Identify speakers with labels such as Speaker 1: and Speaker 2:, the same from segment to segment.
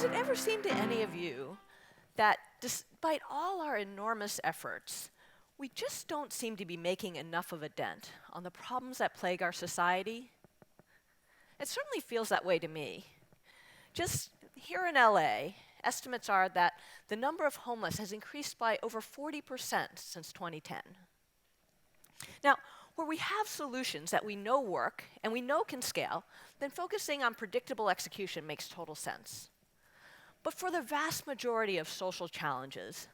Speaker 1: Does it ever seem to any of you that despite all our enormous efforts, we just don't seem to be making enough of a dent on the problems that plague our society? It certainly feels that way to me. Just here in LA, estimates are that the number of homeless has increased by over 40% since 2010. Now, where we have solutions that we know work and we know can scale, then focusing on predictable execution makes total sense. But for the vast majority of social challenges,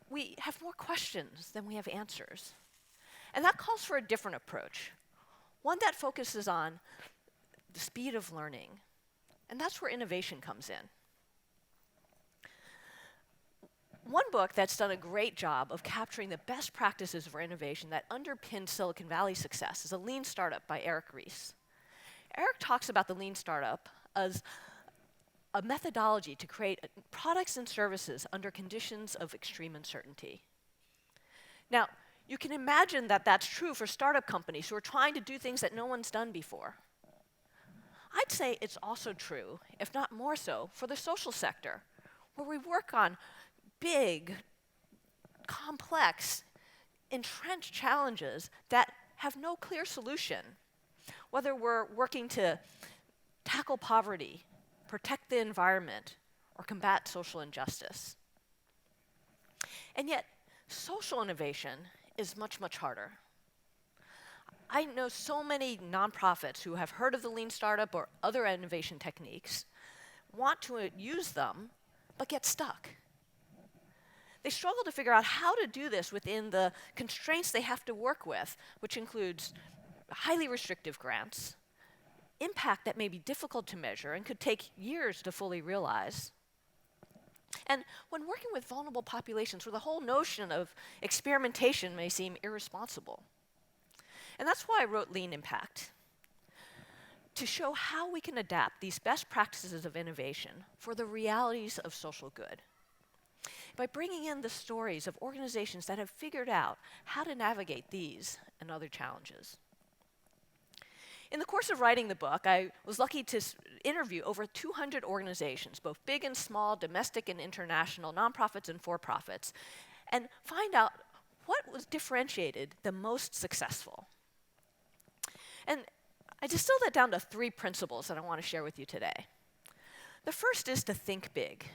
Speaker 1: we have more questions than we have answers. And that calls for a different approach, one that focuses on the speed of learning. And that's where innovation comes in. One book that's done a great job of capturing the best practices for innovation that underpin Silicon Valley success is A Lean Startup by Eric Ries. Eric talks about the lean startup as a methodology to create products and services under conditions of extreme uncertainty. Now, you can imagine that that's true for startup companies who are trying to do things that no one's done before. I'd say it's also true, if not more so, for the social sector, where we work on big, complex, entrenched challenges that have no clear solution. Whether we're working to tackle poverty, protect the environment, or combat social injustice. And yet, social innovation is much, much harder. I know so many nonprofits who have heard of the lean startup or other innovation techniques, want to use them, but get stuck. They struggle to figure out how to do this within the constraints they have to work with, which includes highly restrictive grants, impact that may be difficult to measure and could take years to fully realize. And when working with vulnerable populations, where the whole notion of experimentation may seem irresponsible. And that's why I wrote Lean Impact, to show how we can adapt these best practices of innovation for the realities of social good, by bringing in the stories of organizations that have figured out how to navigate these and other challenges. In the course of writing the book, I was lucky to interview over 200 organizations, both big and small, domestic and international, nonprofits and for-profits, and find out what was differentiated the most successful. And I distilled that down to 3 principles that I want to share with you today. The first is to think big.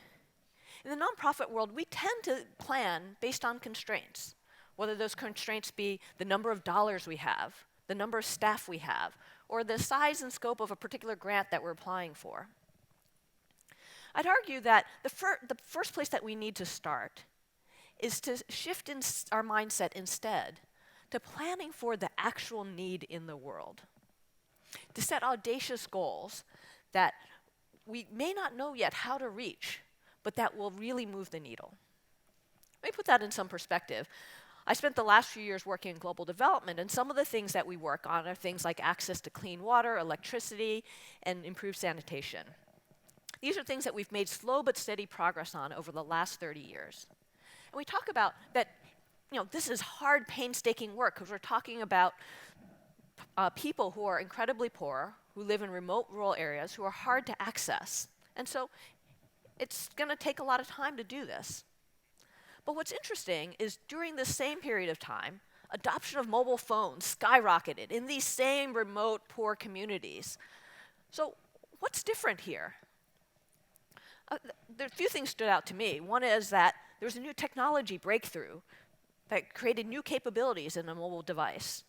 Speaker 1: In the nonprofit world, we tend to plan based on constraints, whether those constraints be the number of dollars we have, the number of staff we have, or the size and scope of a particular grant that we're applying for. I'd argue that the first place that we need to start is to shift our mindset instead to planning for the actual need in the world, to set audacious goals that we may not know yet how to reach, but that will really move the needle. Let me put that in some perspective. I spent the last few years working in global development, and some of the things that we work on are things like access to clean water, electricity, and improved sanitation. These are things that we've made slow but steady progress on over the last 30 years. And we talk about that, this is hard, painstaking work, because we're talking about people who are incredibly poor, who live in remote rural areas, who are hard to access. And so it's going to take a lot of time to do this. But what's interesting is during this same period of time, adoption of mobile phones skyrocketed in these same remote, poor communities. So what's different here? There are a few things stood out to me. One is that there was a new technology breakthrough that created new capabilities in a mobile device.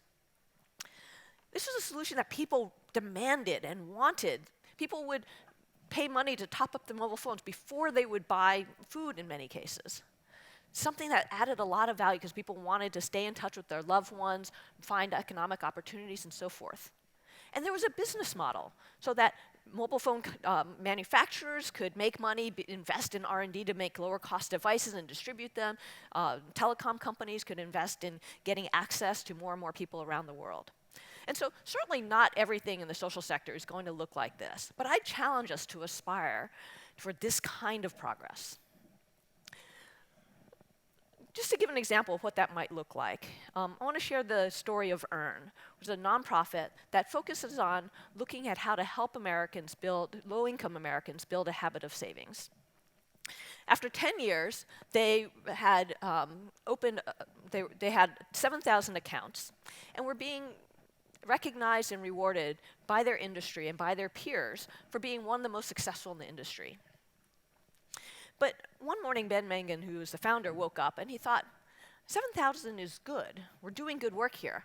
Speaker 1: This was a solution that people demanded and wanted. People would pay money to top up their mobile phones before they would buy food in many cases. Something that added a lot of value because people wanted to stay in touch with their loved ones, find economic opportunities, and so forth. And there was a business model so that mobile phone manufacturers could make money, invest in R&D to make lower cost devices and distribute them. Telecom companies could invest in getting access to more and more people around the world. And so certainly not everything in the social sector is going to look like this, but I challenge us to aspire for this kind of progress. just to give an example of what that might look like, I want to share the story of EARN, which is a nonprofit that focuses on looking at how to help low-income Americans build a habit of savings. After 10 years, they had they had 7,000 accounts, and were being recognized and rewarded by their industry and by their peers for being one of the most successful in the industry. But one morning, Ben Mangan, who was the founder, woke up and he thought, 7,000 is good. We're doing good work here.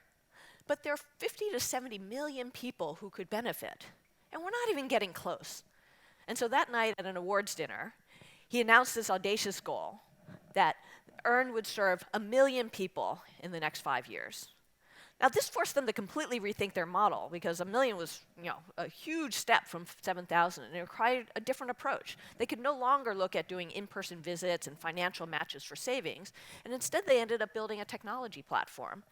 Speaker 1: But there are 50 to 70 million people who could benefit, and we're not even getting close. And so that night at an awards dinner, he announced this audacious goal that EARN would serve 1 million people in the next 5 years. Now, this forced them to completely rethink their model, because 1 million was, a huge step from 7,000, and it required a different approach. They could no longer look at doing in-person visits and financial matches for savings, and instead they ended up building a technology platform.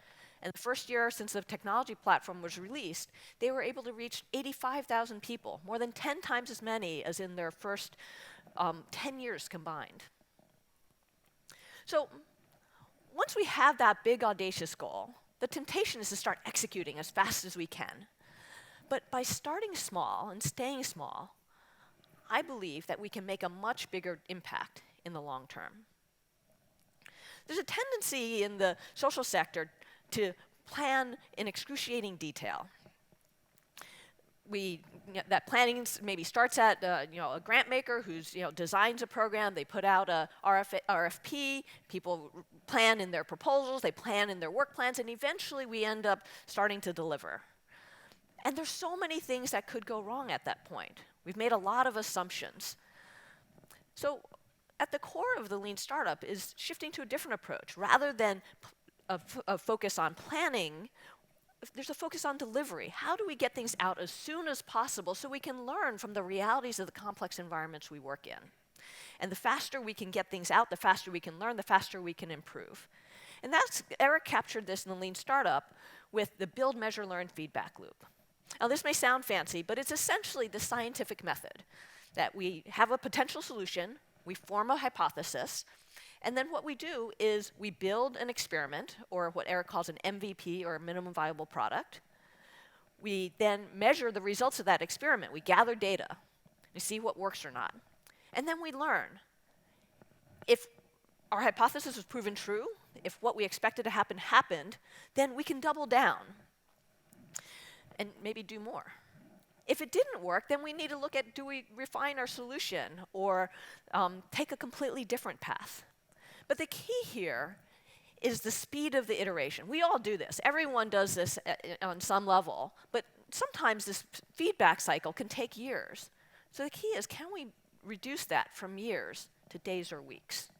Speaker 1: And the first year since the technology platform was released, they were able to reach 85,000 people, more than 10 times as many as in their first 10 years combined. So once we have that big, audacious goal, the temptation is to start executing as fast as we can. But by starting small and staying small, I believe that we can make a much bigger impact in the long term. There's a tendency in the social sector to plan in excruciating detail. That planning maybe starts at a grant maker who's designs a program. They put out a RFP. People plan in their proposals. They plan in their work plans, and eventually we end up starting to deliver. And there's so many things that could go wrong at that point. We've made a lot of assumptions. So at the core of the lean startup is shifting to a different approach. Rather than a focus on planning, there's a focus on delivery. How do we get things out as soon as possible so we can learn from the realities of the complex environments we work in? And the faster we can get things out, the faster we can learn, the faster we can improve. And Eric captured this in the lean startup with the build, measure, learn feedback loop. Now, this may sound fancy, but it's essentially the scientific method that we have a potential solution, we form a hypothesis, and then what we do is we build an experiment, or what Eric calls an MVP, or a minimum viable product. We then measure the results of that experiment. We gather data. We see what works or not. And then we learn. If our hypothesis was proven true, if what we expected to happen happened, then we can double down and maybe do more. If it didn't work, then we need to look at, do we refine our solution or take a completely different path? But the key here is the speed of the iteration. We all do this. Everyone does this on some level, but sometimes this feedback cycle can take years. So the key is, can we reduce that from years to days or weeks?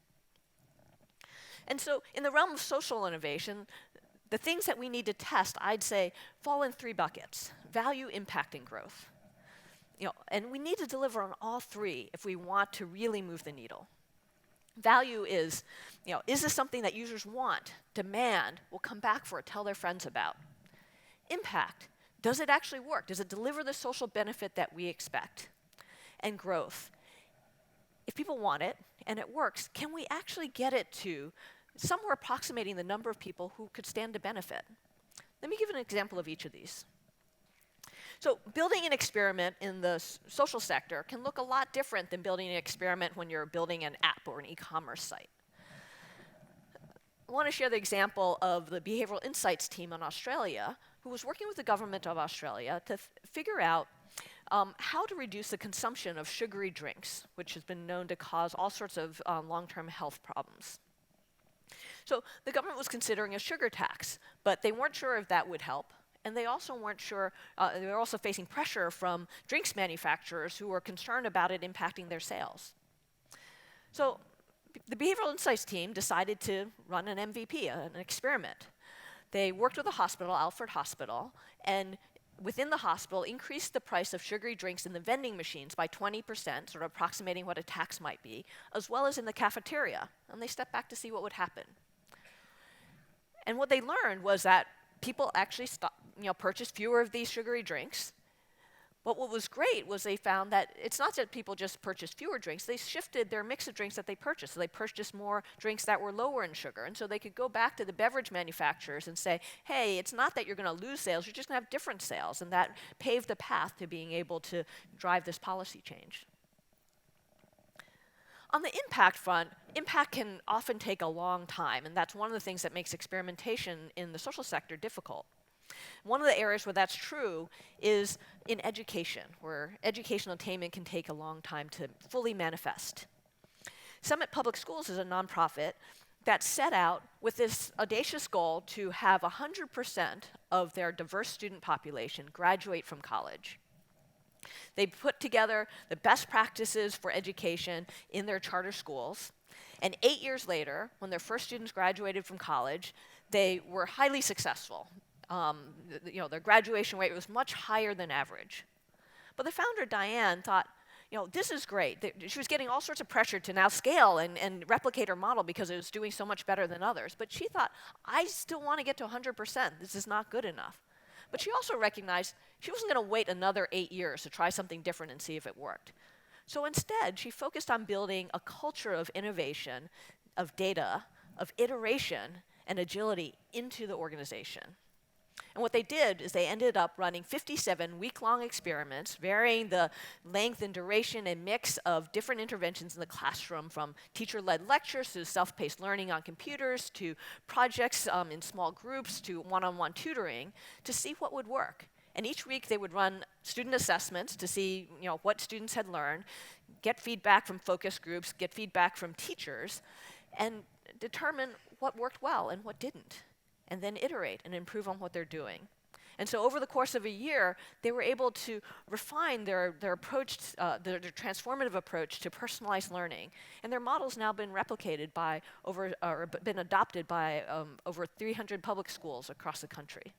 Speaker 1: And so in the realm of social innovation, the things that we need to test, I'd say, fall in 3 buckets: value, impact, and growth. And we need to deliver on all 3 if we want to really move the needle. Value is this something that users want, demand, will come back for it, tell their friends about? Impact, does it actually work? Does it deliver the social benefit that we expect? And growth, if people want it and it works, can we actually get it to somewhere approximating the number of people who could stand to benefit? Let me give an example of each of these. So building an experiment in the social sector can look a lot different than building an experiment when you're building an app or an e-commerce site. I want to share the example of the behavioral insights team in Australia, who was working with the government of Australia to figure out how to reduce the consumption of sugary drinks, which has been known to cause all sorts of long-term health problems. So the government was considering a sugar tax, but they weren't sure if that would help. And they also weren't sure, they were also facing pressure from drinks manufacturers who were concerned about it impacting their sales. So the behavioral insights team decided to run an MVP, an experiment. They worked with a hospital, Alfred Hospital, and within the hospital increased the price of sugary drinks in the vending machines by 20%, sort of approximating what a tax might be, as well as in the cafeteria. And they stepped back to see what would happen. And what they learned was that people actually purchased fewer of these sugary drinks, But what was great was they found that it's not that people just purchased fewer drinks, they shifted their mix of drinks that they purchased. So they purchased more drinks that were lower in sugar. And so they could go back to the beverage manufacturers and say, hey, it's not that you're going to lose sales, you're just going to have different sales. And that paved the path to being able to drive this policy change. On the impact front, impact can often take a long time, and that's one of the things that makes experimentation in the social sector difficult. One of the areas where that's true is in education, where educational attainment can take a long time to fully manifest. Summit Public Schools is a nonprofit that set out with this audacious goal to have 100% of their diverse student population graduate from college. They put together the best practices for education in their charter schools, and 8 years later, when their first students graduated from college, they were highly successful. Their graduation rate was much higher than average. But the founder, Diane, thought, this is great. She was getting all sorts of pressure to now scale and replicate her model because it was doing so much better than others. But she thought, I still want to get to 100%. This is not good enough. But she also recognized she wasn't going to wait another 8 years to try something different and see if it worked. So instead, she focused on building a culture of innovation, of data, of iteration, and agility into the organization. And what they did is they ended up running 57 week-long experiments, varying the length and duration and mix of different interventions in the classroom, from teacher-led lectures to self-paced learning on computers to projects in small groups to one-on-one tutoring, to see what would work. And each week they would run student assessments to see what students had learned, get feedback from focus groups, get feedback from teachers, and determine what worked well and what didn't, and then iterate and improve on what they're doing. And so over the course of a year, they were able to refine their approach, their transformative approach to personalized learning. And their model's now been replicated by been adopted by over 300 public schools across the country.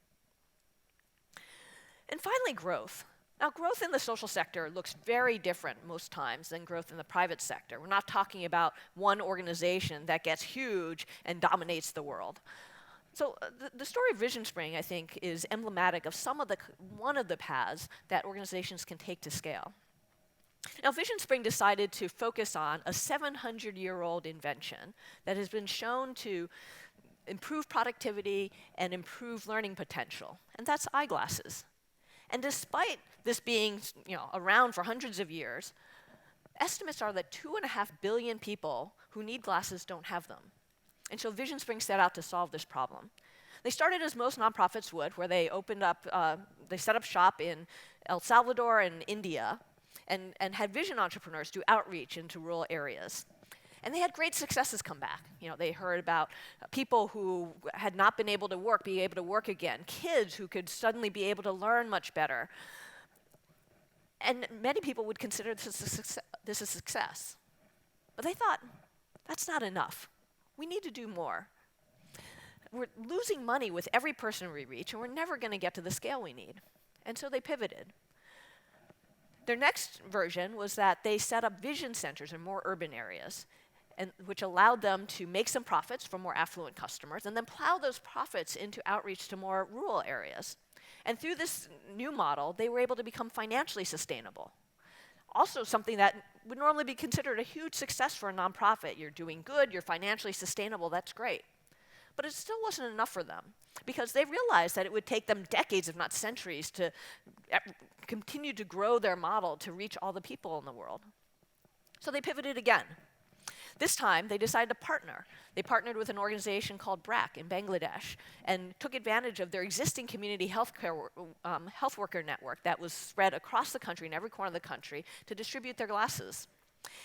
Speaker 1: And finally, growth. Now, growth in the social sector looks very different most times than growth in the private sector. We're not talking about one organization that gets huge and dominates the world. So the story of Vision Spring, I think, is emblematic of one of the paths that organizations can take to scale. Now, Vision Spring decided to focus on a 700-year-old invention that has been shown to improve productivity and improve learning potential, and that's eyeglasses. And despite this being around for hundreds of years, estimates are that 2.5 billion people who need glasses don't have them. And so Vision Spring set out to solve this problem. They started as most nonprofits would, where they they set up shop in El Salvador and India, and had vision entrepreneurs do outreach into rural areas. And they had great successes come back. They heard about people who had not been able to work being able to work again, kids who could suddenly be able to learn much better. And many people would consider this a success. But they thought, that's not enough. We need to do more. We're losing money with every person we reach, and we're never going to get to the scale we need. And so they pivoted. Their next version was that they set up vision centers in more urban areas, which allowed them to make some profits from more affluent customers, and then plow those profits into outreach to more rural areas. And through this new model, they were able to become financially sustainable. Also something that would normally be considered a huge success for a nonprofit. You're doing good, you're financially sustainable, that's great. But it still wasn't enough for them, because they realized that it would take them decades, if not centuries, to continue to grow their model to reach all the people in the world. So they pivoted again. This time, they decided to partner. They partnered with an organization called BRAC in Bangladesh and took advantage of their existing community health worker network that was spread across the country, in every corner of the country, to distribute their glasses.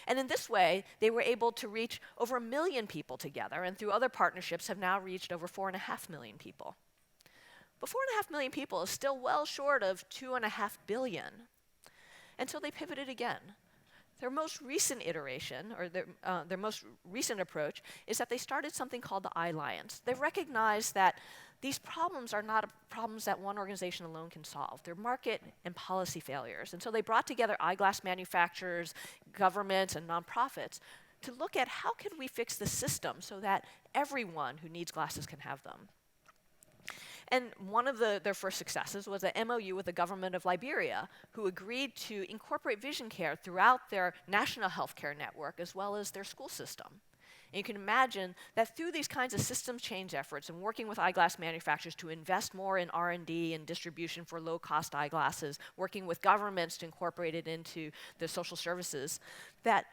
Speaker 1: And in this way, they were able to reach over 1 million people together, and through other partnerships have now reached over 4.5 million people. But 4.5 million people is still well short of 2.5 billion. And so they pivoted again. Their most recent iteration, or their most recent approach, is that they started something called the iAlliance. They recognized that these problems are not problems that one organization alone can solve. They're market and policy failures. And so they brought together eyeglass manufacturers, governments, and nonprofits to look at how can we fix the system so that everyone who needs glasses can have them. And one of their first successes was an MOU with the government of Liberia, who agreed to incorporate vision care throughout their national healthcare network as well as their school system. And you can imagine that through these kinds of systems change efforts and working with eyeglass manufacturers to invest more in R&D and distribution for low-cost eyeglasses, working with governments to incorporate it into the social services, that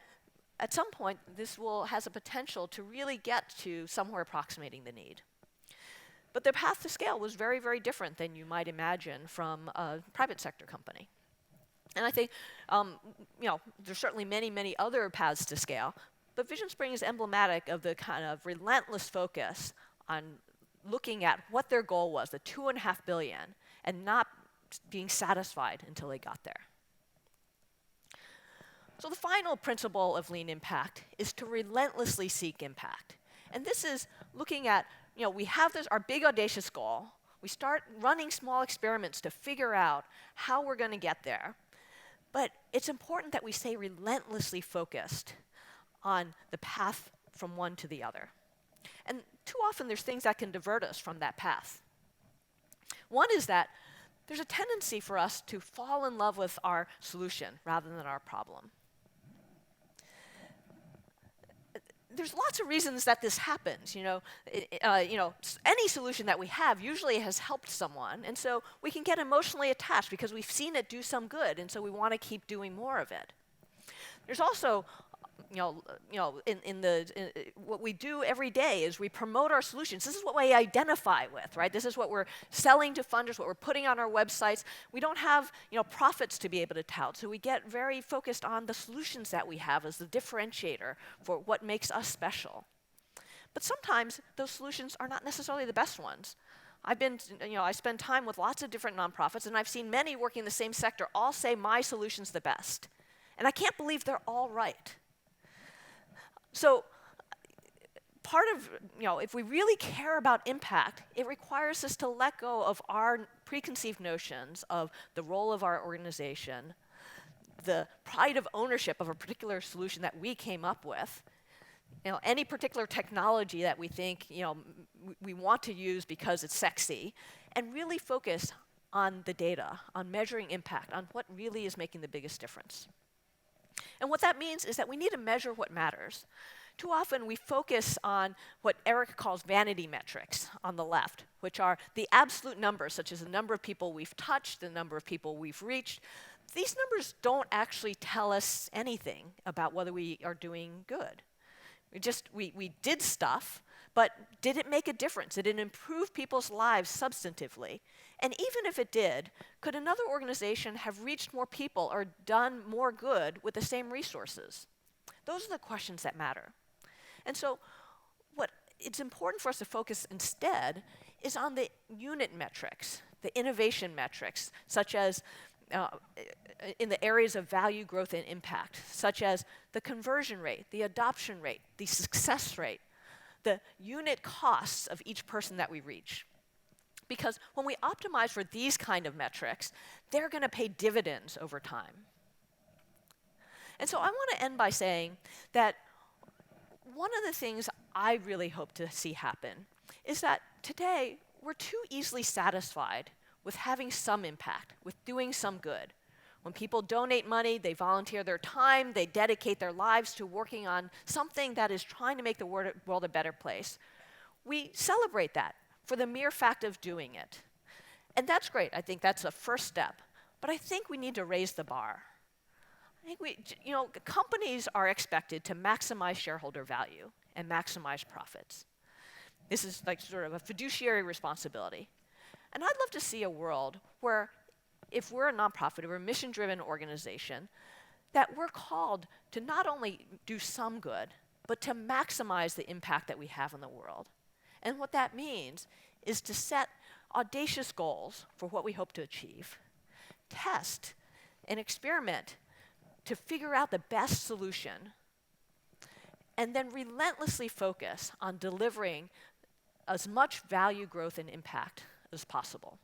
Speaker 1: at some point this has a potential to really get to somewhere approximating the need. But their path to scale was very, very different than you might imagine from a private sector company. And I think, there's certainly many, many other paths to scale, but Vision Spring is emblematic of the kind of relentless focus on looking at what their goal was, the $2.5 billion, and not being satisfied until they got there. So the final principle of lean impact is to relentlessly seek impact. And this is looking at, we have our big audacious goal. We start running small experiments to figure out how we're going to get there. But it's important that we stay relentlessly focused on the path from one to the other. And too often there's things that can divert us from that path. One is that there's a tendency for us to fall in love with our solution rather than our problem. There's lots of reasons that this happens. Any solution that we have usually has helped someone, and so we can get emotionally attached because we've seen it do some good, and so we want to keep doing more of it. There's also what we do every day is we promote our solutions. This is what we identify with, right? This is what we're selling to funders, what we're putting on our websites. We don't have, profits to be able to tout, so we get very focused on the solutions that we have as the differentiator for what makes us special. But sometimes those solutions are not necessarily the best ones. I spend time with lots of different nonprofits, and I've seen many working in the same sector all say my solution's the best. And I can't believe they're all right. So part of, if we really care about impact, it requires us to let go of our preconceived notions of the role of our organization, the pride of ownership of a particular solution that we came up with, any particular technology that we think, we want to use because it's sexy, and really focus on the data, on measuring impact, on what really is making the biggest difference. And what that means is that we need to measure what matters. Too often we focus on what Eric calls vanity metrics on the left, which are the absolute numbers, such as the number of people we've touched, the number of people we've reached. These numbers don't actually tell us anything about whether we are doing good. We did stuff, but did it make a difference? Did it improve people's lives substantively? And even if it did, could another organization have reached more people or done more good with the same resources? Those are the questions that matter. And so what it's important for us to focus instead is on the unit metrics, the innovation metrics, such as in the areas of value, growth, and impact, such as the conversion rate, the adoption rate, the success rate, the unit costs of each person that we reach. Because when we optimize for these kind of metrics, they're going to pay dividends over time. And so I want to end by saying that one of the things I really hope to see happen is that today we're too easily satisfied with having some impact, with doing some good. When people donate money, they volunteer their time, they dedicate their lives to working on something that is trying to make the world a better place. We celebrate that for the mere fact of doing it. And that's great. I think that's a first step. But I think we need to raise the bar. I think companies are expected to maximize shareholder value and maximize profits. This is like sort of a fiduciary responsibility. And I'd love to see a world where if we're a nonprofit or a mission-driven organization, that we're called to not only do some good, but to maximize the impact that we have in the world. And what that means is to set audacious goals for what we hope to achieve, test and experiment to figure out the best solution, and then relentlessly focus on delivering as much value, growth, and impact as possible.